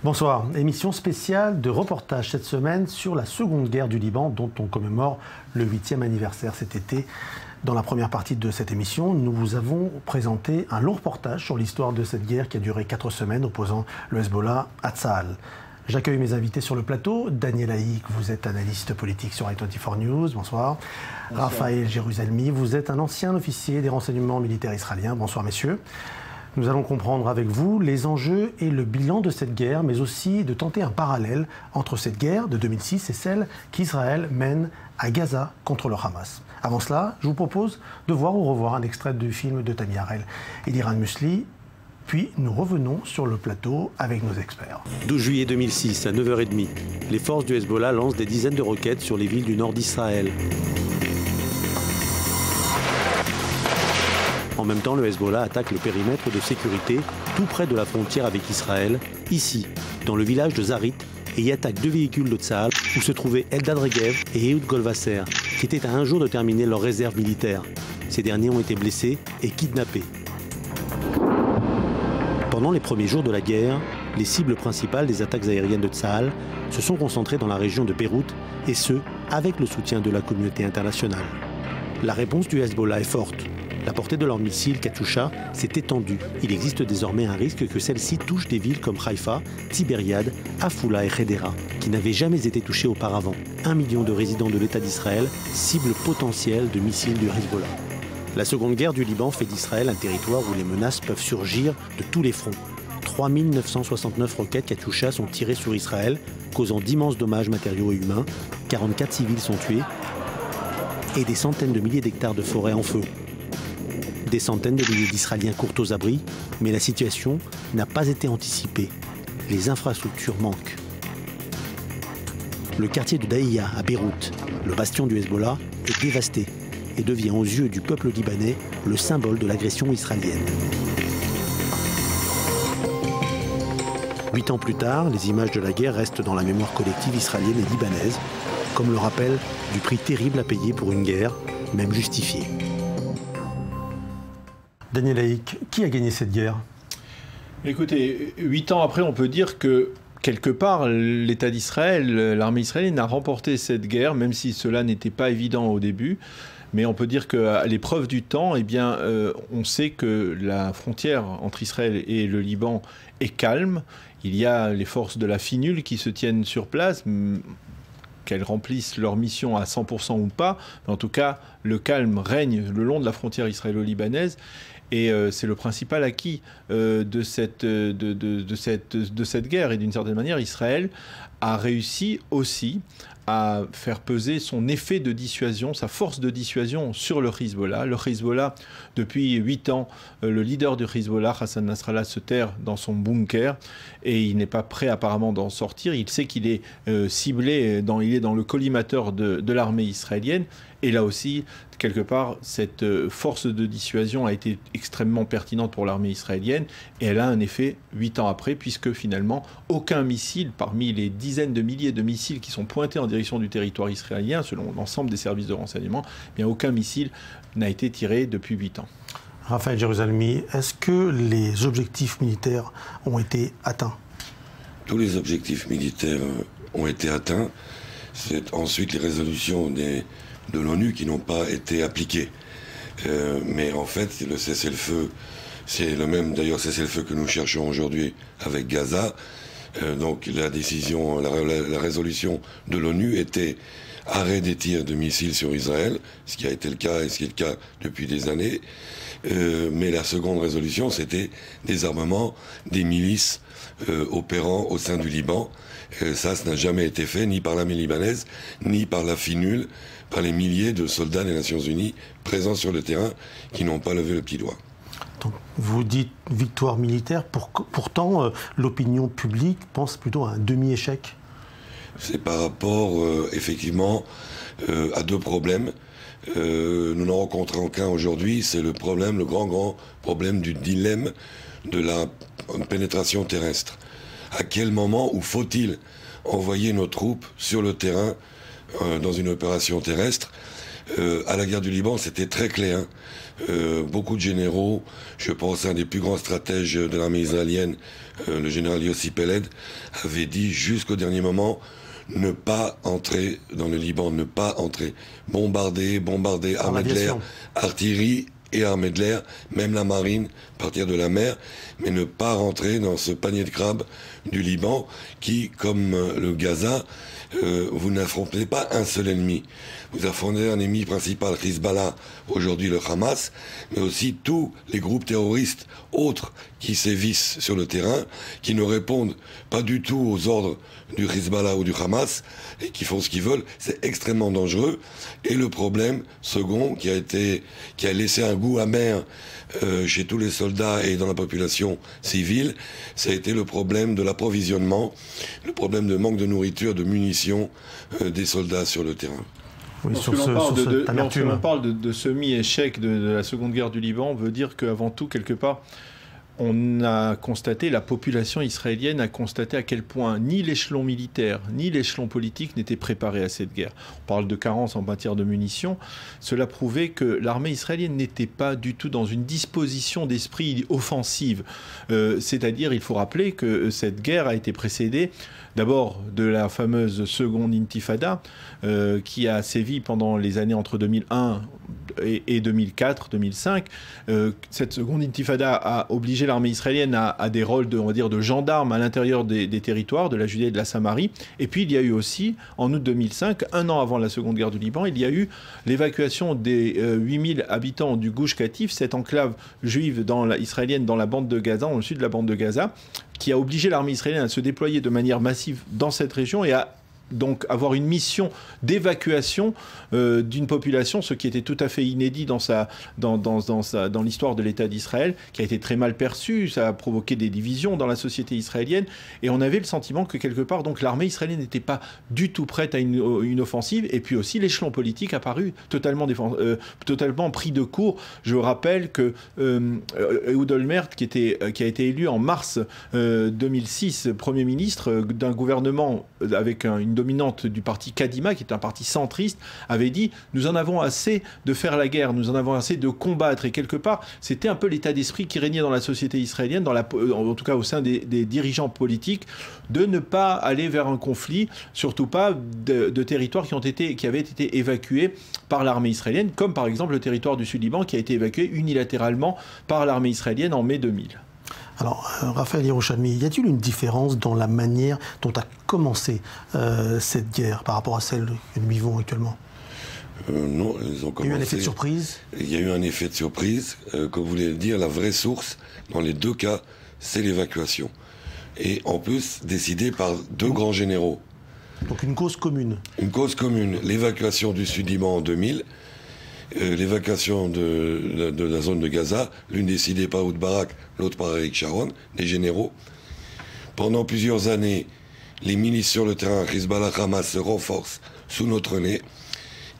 Bonsoir, émission spéciale de reportage cette semaine sur la seconde guerre du Liban dont on commémore le 8e anniversaire cet été. Dans la première partie de cette émission, nous vous avons présenté un long reportage sur l'histoire de cette guerre qui a duré 4 semaines opposant le Hezbollah à Tsahal. J'accueille mes invités sur le plateau. Daniel Haïk, vous êtes analyste politique sur i24 News. Bonsoir. Bonsoir. Raphaël Jérusalemi, vous êtes un ancien officier des renseignements militaires israéliens. Bonsoir messieurs. Nous allons comprendre avec vous les enjeux et le bilan de cette guerre, mais aussi de tenter un parallèle entre cette guerre de 2006 et celle qu'Israël mène à Gaza contre le Hamas. Avant cela, je vous propose de voir ou revoir un extrait du film de Tami Harel et d'Iran Musli. Puis nous revenons sur le plateau avec nos experts. 12 juillet 2006, à 9h30, les forces du Hezbollah lancent des dizaines de roquettes sur les villes du nord d'Israël. En même temps, le Hezbollah attaque le périmètre de sécurité tout près de la frontière avec Israël, ici, dans le village de Zarit, et y attaque 2 véhicules de Tsahal où se trouvaient Eldad Regev et Ehud Golvasser, qui étaient à un jour de terminer leur réserve militaire. Ces derniers ont été blessés et kidnappés. Pendant les premiers jours de la guerre, les cibles principales des attaques aériennes de Tsahal se sont concentrées dans la région de Beyrouth, et ce, avec le soutien de la communauté internationale. La réponse du Hezbollah est forte. La portée de leurs missiles Katyusha s'est étendue. Il existe désormais un risque que celle-ci touche des villes comme Haïfa, Tibériade, Afula et Hedera, qui n'avaient jamais été touchées auparavant. 1 million de résidents de l'État d'Israël, cible potentielle de missiles du Hezbollah. La seconde guerre du Liban fait d'Israël un territoire où les menaces peuvent surgir de tous les fronts. 3 969 roquettes Katyusha sont tirées sur Israël, causant d'immenses dommages matériaux et humains. 44 civils sont tués et des centaines de milliers d'hectares de forêt en feu. Des centaines de milliers d'Israéliens courent aux abris, mais la situation n'a pas été anticipée. Les infrastructures manquent. Le quartier de Daïya, à Beyrouth, le bastion du Hezbollah, est dévasté et devient aux yeux du peuple libanais le symbole de l'agression israélienne. 8 ans plus tard, les images de la guerre restent dans la mémoire collective israélienne et libanaise, comme le rappel du prix terrible à payer pour une guerre, même justifiée. Daniel Haïk, qui a gagné cette guerre? Écoutez, 8 ans après, on peut dire que quelque part, l'État d'Israël, l'armée israélienne a remporté cette guerre, même si cela n'était pas évident au début. Mais on peut dire qu'à l'épreuve du temps, eh bien, on sait que la frontière entre Israël et le Liban est calme. Il y a les forces de la FINUL qui se tiennent sur place, qu'elles remplissent leur mission à 100% ou pas. Mais en tout cas, le calme règne le long de la frontière israélo-libanaise. Et c'est le principal acquis de cette guerre. Et d'une certaine manière, Israël a réussi aussi à faire peser son effet de dissuasion, sa force de dissuasion sur le Hezbollah. Le Hezbollah, depuis 8 ans, le leader du Hezbollah, Hassan Nasrallah, se terre dans son bunker et il n'est pas prêt apparemment d'en sortir. Il sait qu'il est ciblé, il est dans le collimateur de l'armée israélienne. Et là aussi, quelque part, cette force de dissuasion a été extrêmement pertinente pour l'armée israélienne et elle a un effet 8 ans après, puisque finalement, aucun missile, parmi les dizaines de milliers de missiles qui sont pointés en direction du territoire israélien, selon l'ensemble des services de renseignement, eh bien, aucun missile n'a été tiré depuis 8 ans. Raphaël Jérusalemi, est-ce que les objectifs militaires ont été atteints? Tous les objectifs militaires ont été atteints. C'est ensuite les résolutions de l'ONU qui n'ont pas été appliquées. Mais en fait, le cessez-le-feu, c'est le même d'ailleurs cessez-le-feu que nous cherchons aujourd'hui avec Gaza. Donc la décision, la résolution de l'ONU était arrêt des tirs de missiles sur Israël, ce qui a été le cas et ce qui est le cas depuis des années. Mais la seconde résolution, c'était désarmement des milices opérant au sein du Liban. Ça n'a jamais été fait, ni par l'armée libanaise, ni par la FINUL, par les milliers de soldats des Nations Unies présents sur le terrain qui n'ont pas levé le petit doigt. Donc, vous dites victoire militaire, pourtant l'opinion publique pense plutôt à un demi-échec. C'est par rapport, effectivement, à 2 problèmes. Nous n'en rencontrons qu'un aujourd'hui, c'est le grand problème du dilemme de la pénétration terrestre. À quel moment, où faut-il envoyer nos troupes sur le terrain dans une opération terrestre. À la guerre du Liban, c'était très clair. Beaucoup de généraux, je pense à un des plus grands stratèges de l'armée israélienne, le général Yossi Peled, avait dit jusqu'au dernier moment ne pas entrer dans le Liban, ne pas entrer. Bombarder, armée de l'air, artillerie et armée de l'air, même la marine, partir de la mer, mais ne pas rentrer dans ce panier de crabes du Liban qui, comme le Gaza, vous n'affrontez pas un seul ennemi. Vous affrontez un ennemi principal, Hezbollah, aujourd'hui le Hamas, mais aussi tous les groupes terroristes autres qui sévissent sur le terrain, qui ne répondent pas du tout aux ordres du Hezbollah ou du Hamas, et qui font ce qu'ils veulent. C'est extrêmement dangereux. Et le problème second, qui a laissé un goût amer chez tous les soldats et dans la population civile, ça a été le problème de l'approvisionnement, le problème de manque de nourriture, de munitions des soldats sur le terrain. Oui, lorsque l'on parle de semi-échec de la Seconde Guerre du Liban, on veut dire qu'avant tout, quelque part, on a constaté, la population israélienne a constaté à quel point ni l'échelon militaire, ni l'échelon politique n'étaient préparés à cette guerre. On parle de carence en matière de munitions. Cela prouvait que l'armée israélienne n'était pas du tout dans une disposition d'esprit offensive. C'est-à-dire, il faut rappeler que cette guerre a été précédée d'abord de la fameuse seconde intifada qui a sévi pendant les années entre 2001 et 2004-2005. Cette seconde intifada a obligé l'armée israélienne à des rôles on va dire, de gendarmes à l'intérieur des territoires de la Judée et de la Samarie. Et puis il y a eu aussi, en août 2005, un an avant la Seconde Guerre du Liban, il y a eu l'évacuation des 8000 habitants du Gush Katif, cette enclave juive israélienne dans la bande de Gaza, dans le sud de la bande de Gaza, qui a obligé l'armée israélienne à se déployer de manière massive dans cette région et à donc avoir une mission d'évacuation d'une population, ce qui était tout à fait inédit dans l'histoire de l'État d'Israël, qui a été très mal perçu. Ça a provoqué des divisions dans la société israélienne, et on avait le sentiment que quelque part, donc l'armée israélienne n'était pas du tout prête à une offensive, et puis aussi l'échelon politique a paru totalement pris de court. Je rappelle que Ehud Olmert, qui a été élu en mars 2006 Premier ministre d'un gouvernement avec une dominante du parti Kadima, qui est un parti centriste, avait dit « Nous en avons assez de faire la guerre, nous en avons assez de combattre ». Et quelque part, c'était un peu l'état d'esprit qui régnait dans la société israélienne, en tout cas au sein des dirigeants politiques, de ne pas aller vers un conflit, surtout pas de territoires qui avaient été évacués par l'armée israélienne, comme par exemple le territoire du Sud-Liban qui a été évacué unilatéralement par l'armée israélienne en mai 2000. Alors, Raphaël Yerushalmi, y a-t-il une différence dans la manière dont a commencé cette guerre par rapport à celle que nous vivons actuellement? Non, ils ont commencé... Il y a eu un effet de surprise? Il y a eu un effet de surprise. Comme vous voulez le dire, la vraie source, dans les deux cas, c'est l'évacuation. Et en plus, décidée par deux grands généraux. Donc une cause commune? Une cause commune. L'évacuation du Sud-Liban en 2000, l'évacuation de la zone de Gaza, l'une décidée par Ehud Barak, l'autre par Ariel Sharon, des généraux. Pendant plusieurs années, les milices sur le terrain, Hezbollah, Hamas, se renforcent sous notre nez.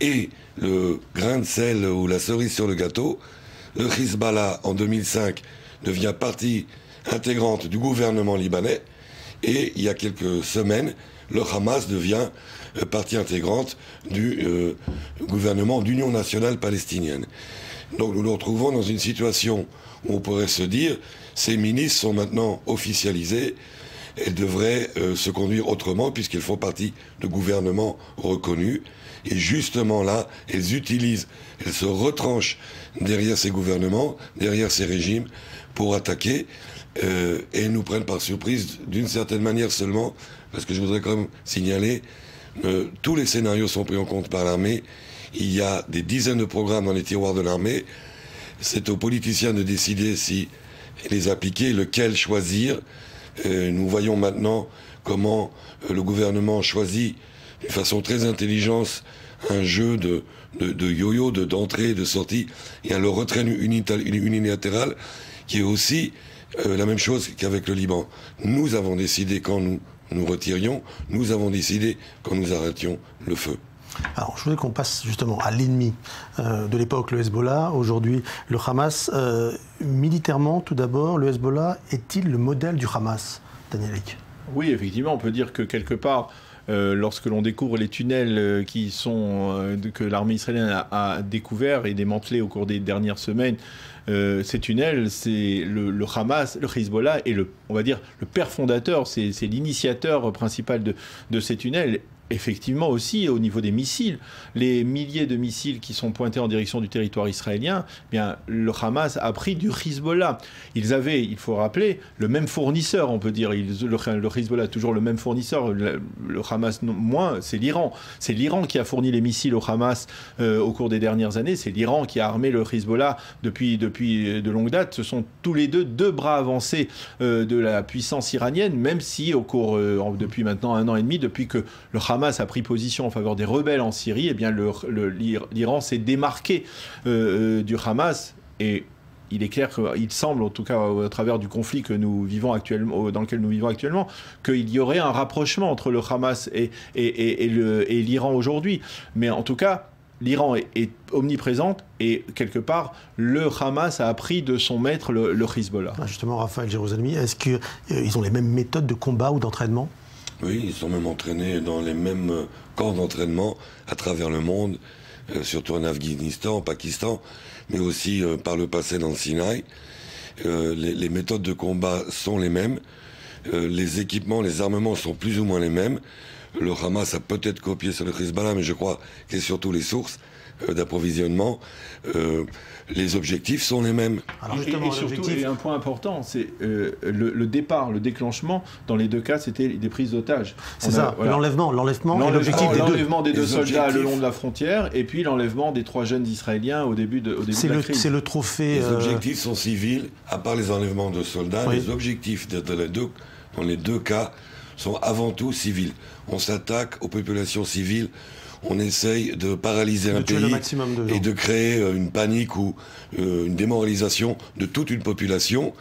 Et le grain de sel ou la cerise sur le gâteau, le Hezbollah, en 2005, devient partie intégrante du gouvernement libanais. Et il y a quelques semaines, le Hamas devient partie intégrante du gouvernement d'union nationale palestinienne. Donc nous nous retrouvons dans une situation où on pourrait se dire, ces milices sont maintenant officialisées, elles devraient se conduire autrement puisqu'elles font partie de gouvernements reconnus. Et justement là, elles se retranchent derrière ces gouvernements, derrière ces régimes, pour attaquer, et nous prennent par surprise d'une certaine manière seulement, parce que je voudrais quand même signaler, tous les scénarios sont pris en compte par l'armée. Il y a des dizaines de programmes dans les tiroirs de l'armée. C'est aux politiciens de décider si les appliquer, lequel choisir. Nous voyons maintenant comment le gouvernement choisit d'une façon très intelligente un jeu de yo-yo, d'entrée et de sortie, et le retrait unilatéral qui est aussi la même chose qu'avec le Liban. Nous avons décidé quand nous retirions, nous avons décidé quand nous arrêtions le feu. Alors, je voudrais qu'on passe justement à l'ennemi de l'époque, le Hezbollah, aujourd'hui le Hamas. Militairement, tout d'abord, le Hezbollah est-il le modèle du Hamas, Daniel Ek? Oui, effectivement, on peut dire que quelque part, lorsque l'on découvre les tunnels que l'armée israélienne a découverts et démantelés au cours des dernières semaines, ces tunnels, c'est le Hamas, le Hezbollah et on va dire le père fondateur, c'est l'initiateur principal de ces tunnels. Effectivement aussi au niveau des missiles, les milliers de missiles qui sont pointés en direction du territoire israélien, eh bien, le Hamas a pris du Hezbollah. Ils avaient, il faut rappeler, le même fournisseur, on peut dire. Le Hezbollah a toujours le même fournisseur, le Hamas non, moins, c'est l'Iran. C'est l'Iran qui a fourni les missiles au Hamas au cours des dernières années. C'est l'Iran qui a armé le Hezbollah depuis de longue date. Ce sont tous les deux bras avancés de la puissance iranienne, même si depuis maintenant 1 an et demi, depuis que le Hamas a pris position en faveur des rebelles en Syrie, eh bien l'Iran s'est démarqué du Hamas, et il est clair qu'il semble, en tout cas à travers du conflit que nous vivons actuellement, dans lequel nous vivons actuellement, qu'il y aurait un rapprochement entre le Hamas et l'Iran aujourd'hui. Mais en tout cas, l'Iran est omniprésente et quelque part, le Hamas a appris de son maître, le Hezbollah. Justement, Raphaël Jérusalemi, est-ce qu'ils ont les mêmes méthodes de combat ou d'entraînement ? Oui, ils sont même entraînés dans les mêmes camps d'entraînement à travers le monde, surtout en Afghanistan, en Pakistan, mais aussi par le passé dans le Sinaï. Les méthodes de combat sont les mêmes, les équipements, les armements sont plus ou moins les mêmes. Le Hamas a peut-être copié sur le Hezbollah, mais je crois que c'est surtout les sources d'approvisionnement. Les objectifs sont les mêmes. Alors et surtout, un point important, c'est le départ, le déclenchement. Dans les deux cas, c'était des prises d'otages. C'est ça, voilà. l'enlèvement et l'objectif des deux. L'enlèvement des 2 soldats le long de la frontière, et puis l'enlèvement des 3 jeunes Israéliens au début de la crise. C'est le trophée. Les objectifs sont civils, à part les enlèvements de soldats. Oui. Les objectifs dans les deux cas sont avant tout civils. On s'attaque aux populations civiles. On essaye de paralyser un pays et de créer une panique ou une démoralisation de toute une population.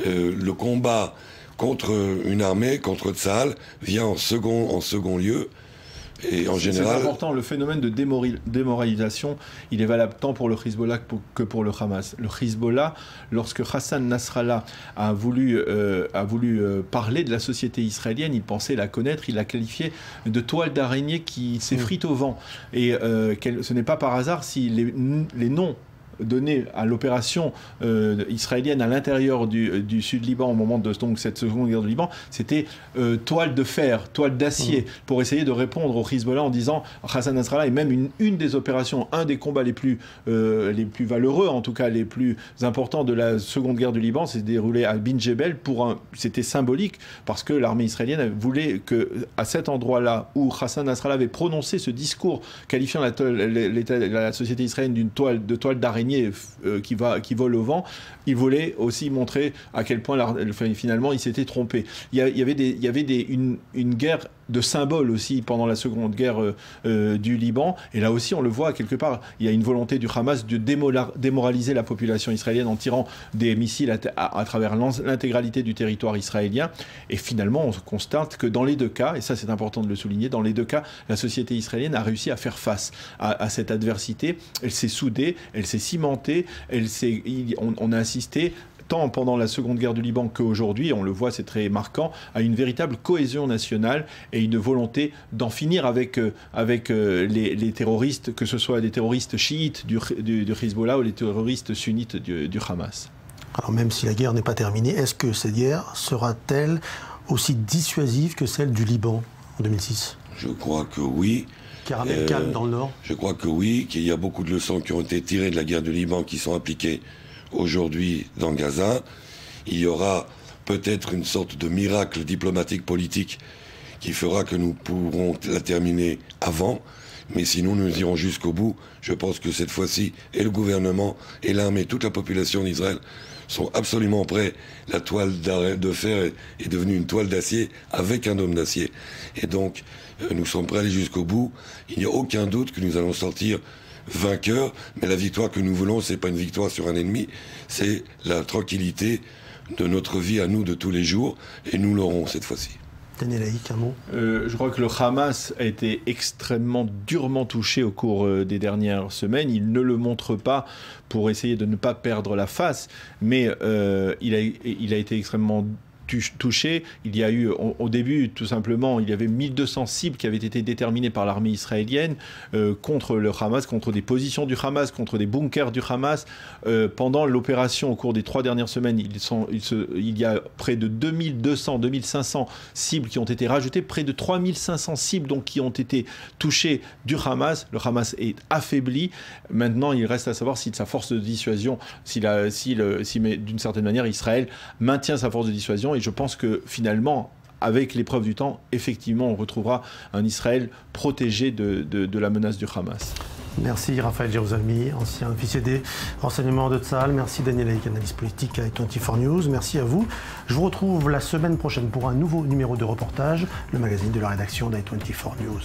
Le combat contre une armée, contre Tsahal, vient en second lieu. Et en général, c'est important, le phénomène de démoralisation, il est valable tant pour le Hezbollah que pour le Hamas. Le Hezbollah, lorsque Hassan Nasrallah a voulu parler de la société israélienne, il pensait la connaître, il l'a qualifiée de toile d'araignée qui s'effrite au vent. Et ce n'est pas par hasard si les noms donnés à l'opération israélienne à l'intérieur du Sud-Liban au moment de cette seconde guerre du Liban, c'était toile de fer, toile d'acier, pour essayer de répondre au Hezbollah en disant Hassan Nasrallah est même une des opérations, un des combats les plus valeureux, en tout cas les plus importants de la seconde guerre du Liban, s'est déroulé à Bin Jebel. C'était symbolique parce que l'armée israélienne voulait qu'à cet endroit-là où Hassan Nasrallah avait prononcé ce discours qualifiant la société israélienne de toile d'araignée qui vole au vent, il voulait aussi montrer à quel point finalement il s'était trompé. Il y avait une guerre de symboles aussi pendant la seconde guerre du Liban, et là aussi on le voit quelque part, il y a une volonté du Hamas de démoraliser la population israélienne en tirant des missiles à travers l'intégralité du territoire israélien, et finalement on constate que dans les deux cas, et ça c'est important de le souligner, dans les deux cas la société israélienne a réussi à faire face à cette adversité. Elle s'est soudée, elle s'est cimentée, on a assisté tant pendant la seconde guerre du Liban qu'aujourd'hui, on le voit, c'est très marquant, à une véritable cohésion nationale et une volonté d'en finir avec les terroristes, que ce soit des terroristes chiites du Hezbollah ou les terroristes sunnites du Hamas. Alors même si la guerre n'est pas terminée, est-ce que cette guerre sera-t-elle aussi dissuasive que celle du Liban en 2006 ? Je crois que oui. Qui a ramené le calme dans le Nord ? Je crois que oui, qu'il y a beaucoup de leçons qui ont été tirées de la guerre du Liban qui sont appliquées aujourd'hui dans Gaza. Il y aura peut-être une sorte de miracle diplomatique politique qui fera que nous pourrons la terminer avant. Mais sinon, nous irons jusqu'au bout. Je pense que cette fois-ci, et le gouvernement, et l'armée, toute la population d'Israël sont absolument prêts. La toile de fer est devenue une toile d'acier avec un dôme d'acier. Et donc, nous sommes prêts à aller jusqu'au bout. Il n'y a aucun doute que nous allons sortir vainqueurs. Mais la victoire que nous voulons, c'est pas une victoire sur un ennemi, c'est la tranquillité de notre vie à nous de tous les jours. Et nous l'aurons cette fois-ci. Daniel Haïk, un mot. Je crois que le Hamas a été extrêmement durement touché au cours des dernières semaines. Il ne le montre pas pour essayer de ne pas perdre la face, mais il a été extrêmement touchées. Il y a eu, au début, tout simplement, il y avait 1200 cibles qui avaient été déterminées par l'armée israélienne contre le Hamas, contre des positions du Hamas, contre des bunkers du Hamas. Pendant l'opération, au cours des 3 dernières semaines, il y a près de 2200, 2500 cibles qui ont été rajoutées, près de 3500 cibles donc, qui ont été touchées du Hamas. Le Hamas est affaibli. Maintenant, il reste à savoir si sa force de dissuasion, si d'une certaine manière, Israël maintient sa force de dissuasion. Et je pense que finalement, avec l'épreuve du temps, effectivement, on retrouvera un Israël protégé de la menace du Hamas. Merci Raphaël Jérusalemi, ancien officier des renseignements de Tsahal. Merci Daniel Haïk, analyste politique à i24 News. Merci à vous. Je vous retrouve la semaine prochaine pour un nouveau numéro de reportage, le magazine de la rédaction d'i24 News.